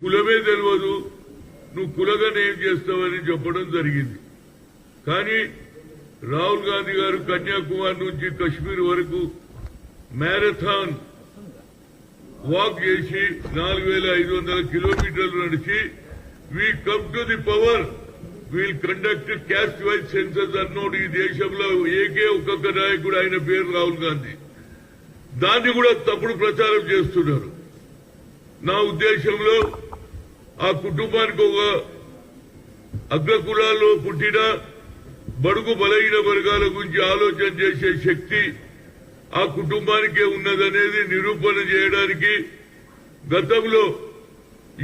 కులమే తెలియదు, నువ్వు కులగానే ఏం చేస్తావని చెప్పడం జరిగింది. కానీ రాహుల్ గాంధీ గారు కన్యాకుమారి నుంచి కశ్మీర్ వరకు మ్యారథాన్ వాక్ చేసి 4500 కిలోమీటర్లు నడిచి we come to the power, we'll conduct caste wise census అన్నోడు ఈ దేశంలో ఏకే ఒక్కొక్క నాయకుడు ఆయన పేరు రాహుల్ గాంధీ. దాన్ని కూడా తప్పుడు ప్రచారం చేస్తున్నారు. నా ఉద్దేశంలో ఆ కుటుంబానికి ఒక అగ్రకులాల్లో పుట్టిన బడుగు బలహీన వర్గాల గురించి ఆలోచన చేసే శక్తి ఆ కుటుంబానికే ఉన్నదనేది నిరూపణ చేయడానికి గతంలో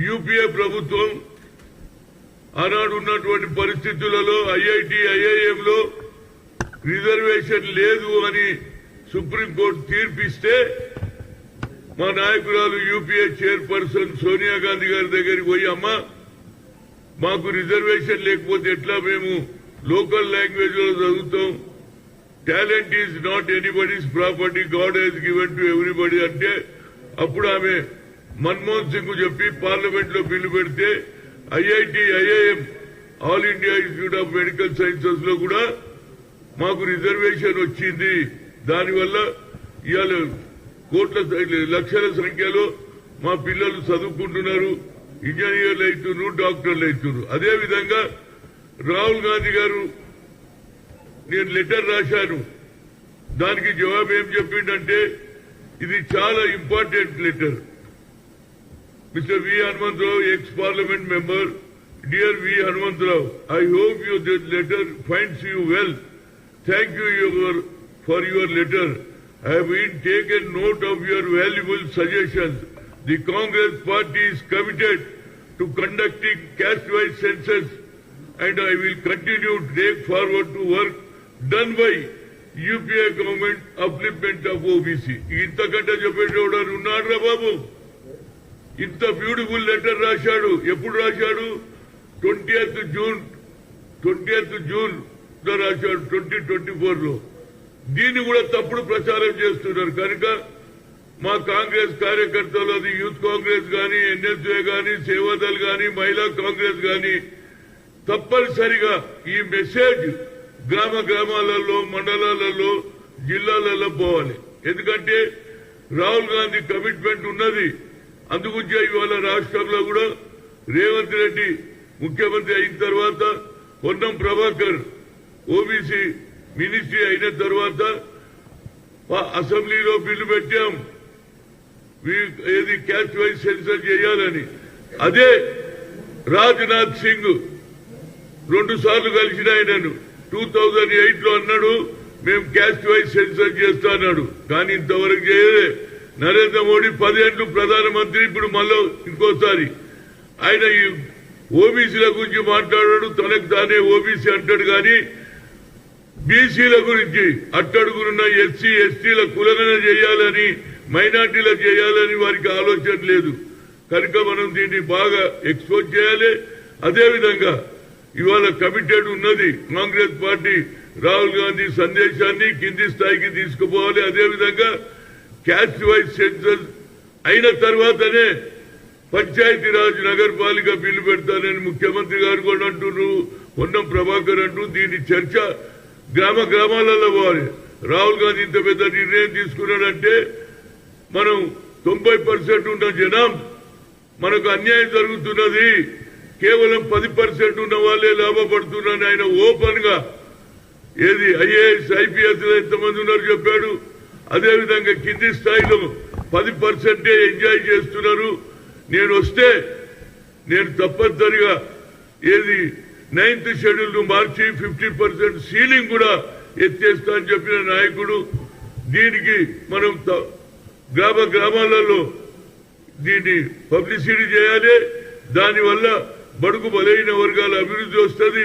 యూపీఏ ప్రభుత్వం ఆనాడు ఉన్నటువంటి పరిస్థితులలో ఐఐటి ఐఐఎంలో రిజర్వేషన్ లేదు అని సుప్రీంకోర్టు తీర్పిస్తే మా నాయకురాలు యూపీఏ చైర్పర్సన్ సోనియా గాంధీ గారి దగ్గరికి పోయి, అమ్మా మాకు రిజర్వేషన్ లేకపోతే ఎట్లా మేము లోకల్ లాంగ్వేజ్ లో చదువుతాం, talent is not anybody's property, god has given to everybody అంటే అప్పుడు ఆమె మన్మోహన్ సింగ్ చెప్పి పార్లమెంట్ లో బిల్లు పెడితే IIT IIM all India institute of medical sciences లో కూడా మాకు రిజర్వేషన్ వచ్చింది. దానివల్ల ఇవాళ కోట్ల లక్షల సంఖ్యలో మా పిల్లలు చదువుకుంటున్నారు, ఇంజనీర్లు అవుతున్నారు, డాక్టర్లు అవుతున్నారు. అదేవిధంగా రాహుల్ గాంధీ గారు నేను లెటర్ రాశాను, దానికి జవాబు ఏం చెప్పిండంటే ఇది చాలా important letter. Mr. V. Hanumantrao, ex-parliament member, dear V. Hanumantrao, I hope this letter finds you well. Thank you for your letter. I have been taken note of your valuable suggestions. The Congress party is committed to conducting caste-wise census, and I will continue to take forward to work done by UPA government upliftment of OBC. ఇంతకంటే చెప్పేటోడు ఉన్నాడు రా బాబు. ఇంత beautiful letter రాశాడు. ఎప్పుడు రాశాడు? 20th June లో రాశాడు, 2024 లో. దీన్ని కూడా తప్పుడు ప్రచారం చేస్తున్నారు. కనుక మా కాంగ్రెస్ కార్యకర్తలు, అది యూత్ కాంగ్రెస్ గాని, ఎన్ఎస్ఏ గాని, సేవాదల్ గాని, మహిళా కాంగ్రెస్ గాని తప్పనిసరిగా ఈ మెసేజ్ గ్రామాలలో, మండలాలలో, జిల్లాలలో పోవాలి. ఎందుకంటే రాహుల్ గాంధీ కమిట్మెంట్ ఉన్నది. అందుగుంచే ఇవాళ రాష్ట్రంలో కూడా రేవంత్ రెడ్డి ముఖ్యమంత్రి అయిన తర్వాత, పొన్నం ప్రభాకర్ ఓబీసీ మినిస్ట్రీ అయిన తర్వాత అసెంబ్లీలో బిల్లు పెట్టాం ఏది క్యాస్ట్ వైజ్ సెన్సర్ చేయాలని. అదే రాజ్నాథ్ సింగ్ 2 సార్లు కలిసిన ఆయనను 2008 లో అన్నాడు మేము క్యాస్ట్ వైజ్ సెన్సర్ చేస్తా అన్నాడు. కానీ ఇంతవరకు చేయలే. నరేంద్ర మోడీ 10 ఏళ్లు ప్రధానమంత్రి, ఇప్పుడు మళ్ళీ ఇంకోసారి ఆయన ఈ ఓబీసీల గురించి మాట్లాడాడు. తనకు తానే ఓబీసీ అంటాడు, కానీ బీసీల గురించి అట్టడుగునున్న ఎస్సీ ఎస్టీల కులగన చేయాలని, మైనార్టీలకు చేయాలని వారికి ఆలోచన లేదు. కనుక మనం దీన్ని బాగా ఎక్స్పోజ్ చేయాలి. అదేవిధంగా ఇవాళ కమిటెడ్ ఉన్నది కాంగ్రెస్ పార్టీ రాహుల్ గాంధీ సందేశాన్ని కింది స్థాయికి తీసుకుపోవాలి. అదేవిధంగా క్యాస్ట్ వైజ్ సెన్సస్ అయిన తర్వాతనే పంచాయతీరాజ్ నగరపాలిక బిల్లు పెడతానని ముఖ్యమంత్రి గారు కూడా అంటున్నారు, పొన్నం ప్రభాకర్ అంటూ. దీని చర్చ గ్రామాలలో పోవాలి. రాహుల్ గాంధీ ఇంత పెద్ద నిర్ణయం తీసుకున్నాడంటే మనం 90% ఉన్న జనం మనకు అన్యాయం జరుగుతున్నది, కేవలం 10% ఉన్న వాళ్ళే లాభపడుతున్నారని ఆయన ఓపెన్ గా ఏది ఐఏఎస్ ఐపీఎస్ ఎంతమంది ఉన్నారు చెప్పాడు. అదేవిధంగా కింది స్థాయిలో 10% ఎంజాయ్ చేస్తున్నారు. నేను వస్తే నేను తప్పనిసరిగా ఏది 9th షెడ్యూల్ మార్చి 50% సీలింగ్ కూడా ఎత్తేస్తా అని చెప్పిన నాయకుడు. దీనికి మనం గ్రామాలలో దీన్ని పబ్లిసిటీ చేయాలి. దానివల్ల బడుగు బలైన వర్గాల అభివృద్ధి వస్తుంది,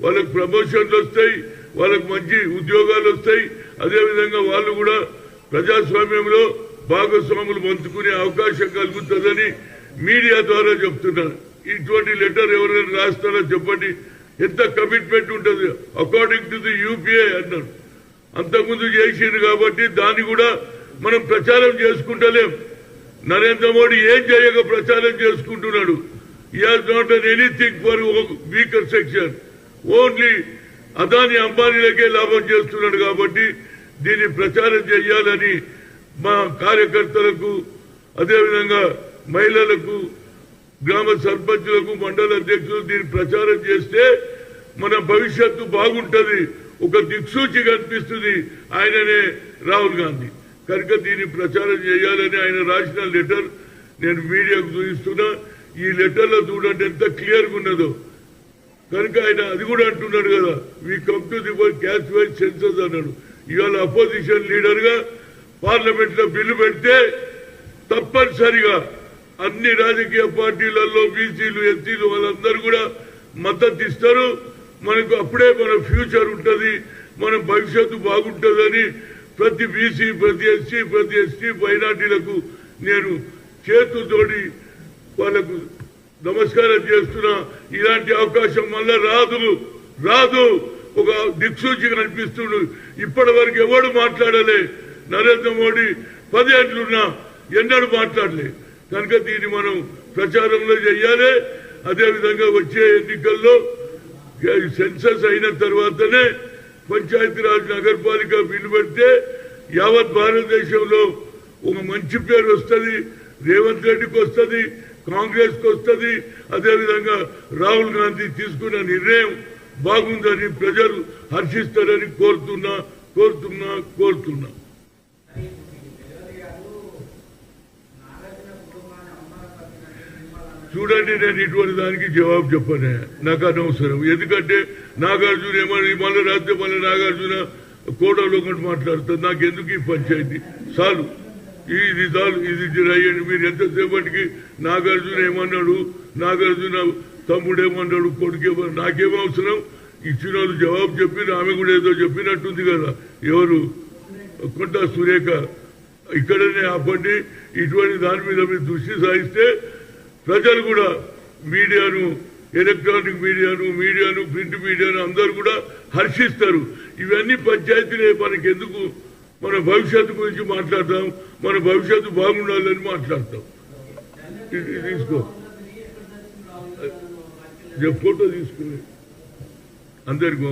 వాళ్ళకు ప్రమోషన్లు వస్తాయి, వాళ్ళకు మంచి ఉద్యోగాలు వస్తాయి. అదేవిధంగా వాళ్ళు కూడా ప్రజాస్వామ్యంలో భాగస్వాములు పంచుకునే అవకాశం కలుగుతుందని మీడియా ద్వారా చెప్తున్నారు. ఇటువంటి లెటర్ ఎవరైనా రాస్తారో చెప్పండి. ఎంత కమిట్మెంట్ ఉంటుంది అకార్డింగ్ టు ది యూపీఏ అన్నారు. అంతకుముందు చేసింది కాబట్టి దాన్ని కూడా మనం ప్రచారం చేసుకుంటలేం. నరేంద్ర మోడీ ఏం చేయక ప్రచారం చేసుకుంటున్నాడు. He has not done anything for weaker section. Only Adani అంబానీలకే లాభం చేస్తున్నాడు. కాబట్టి దీన్ని ప్రచారం చేయాలని మా కార్యకర్తలకు, అదేవిధంగా మహిళలకు, గ్రామ సర్పంచులకు, మండల అధ్యక్షులు దీన్ని ప్రచారం చేస్తే మన భవిష్యత్తు బాగుంటది. ఒక దిక్సూచి కనిపిస్తుంది ఆయననే రాహుల్ గాంధీ. కనుక దీన్ని ప్రచారం చేయాలని ఆయన రాసిన లెటర్ నేను మీడియాకు చూపిస్తున్నా. ఈ లెటర్లో చూడండి ఎంత క్లియర్గా ఉన్నదో. కనుక ఆయన అది కూడా అంటున్నాడు కదా, we come to the caste wise census అన్నాడు. ఇవాళ అపోజిషన్ లీడర్ గా పార్లమెంట్ లో బిల్లు పెడితే తప్పనిసరిగా అన్ని రాజకీయ పార్టీలలో బీసీలు, ఎస్సీలు వాళ్ళందరూ కూడా మద్దతు ఇస్తారు. మనకు అప్పుడే మన ఫ్యూచర్ ఉంటుంది, మన భవిష్యత్తు బాగుంటుందని ప్రతి బీసీ, ప్రతి ఎస్సీ, ప్రతి ఎస్టీ, మైనార్టీలకు నేను చేతుతోటి వాళ్ళకు నమస్కారం చేస్తున్నా. ఇలాంటి అవకాశం మళ్ళా రాదు. ఒక దిక్సూచి కనిపిస్తుడు. ఇప్పటి వరకు ఎవడు మాట్లాడలే. నరేంద్ర మోడీ 10 ఏళ్లున్నా ఎన్నడూ మాట్లాడలే. కనుక దీన్ని మనం ప్రచారంలో చెయ్యాలి. అదేవిధంగా వచ్చే ఎన్నికల్లో సెన్సస్ అయిన తర్వాతనే పంచాయతీరాజ్ నగరపాలిక బిల్లు పెడితే యావత్ భారతదేశంలో ఒక మంచి పేరు వస్తుంది. రేవంత్ రెడ్డికి వస్తుంది, కాంగ్రెస్ కు వస్తుంది. అదేవిధంగా రాహుల్ గాంధీ తీసుకున్న నిర్ణయం బాగుందని ప్రజలు హర్షిస్తారని కోరుతున్నా. చూడండి, నేను ఇటువంటి దానికి జవాబు చెప్పనే నాకు అనవసరం. ఎందుకంటే నాగార్జున ఏమని మళ్ళీ రాస్తే మళ్ళీ నాగార్జున కోడలో ఒకటి మాట్లాడుతుంది. నాకెందుకు ఈ పంచాయతీ? చాలు, ఇది రాయండి. మీరు ఎంతసేపటికి నాగార్జున ఏమన్నాడు, నాగార్జున తమ్ముడు ఏమన్నాడు, కొడుకేమన్నాడు, నాకేమో అవసరం? ఇచ్చిన వాళ్ళు జవాబు చెప్పి ఆమె కూడా ఏదో చెప్పినట్టుంది కదా. ఎవరు? కొంటా సురేఖ. ఇక్కడనే ఆపండి. ఇటువంటి దాని మీద మీరు దృష్టి సాగిస్తే ప్రజలు కూడా మీడియాను, ఎలక్ట్రానిక్ మీడియాను, ప్రింట్ మీడియాను అందరూ కూడా హర్షిస్తారు. ఇవన్నీ పంచాయతీలే. మనకెందుకు? మన భవిష్యత్తు గురించి మాట్లాడతాం, మన భవిష్యత్తు బాగుండాలని మాట్లాడతాం. తీసుకో, ఫోటో తీసుకుని అందరికి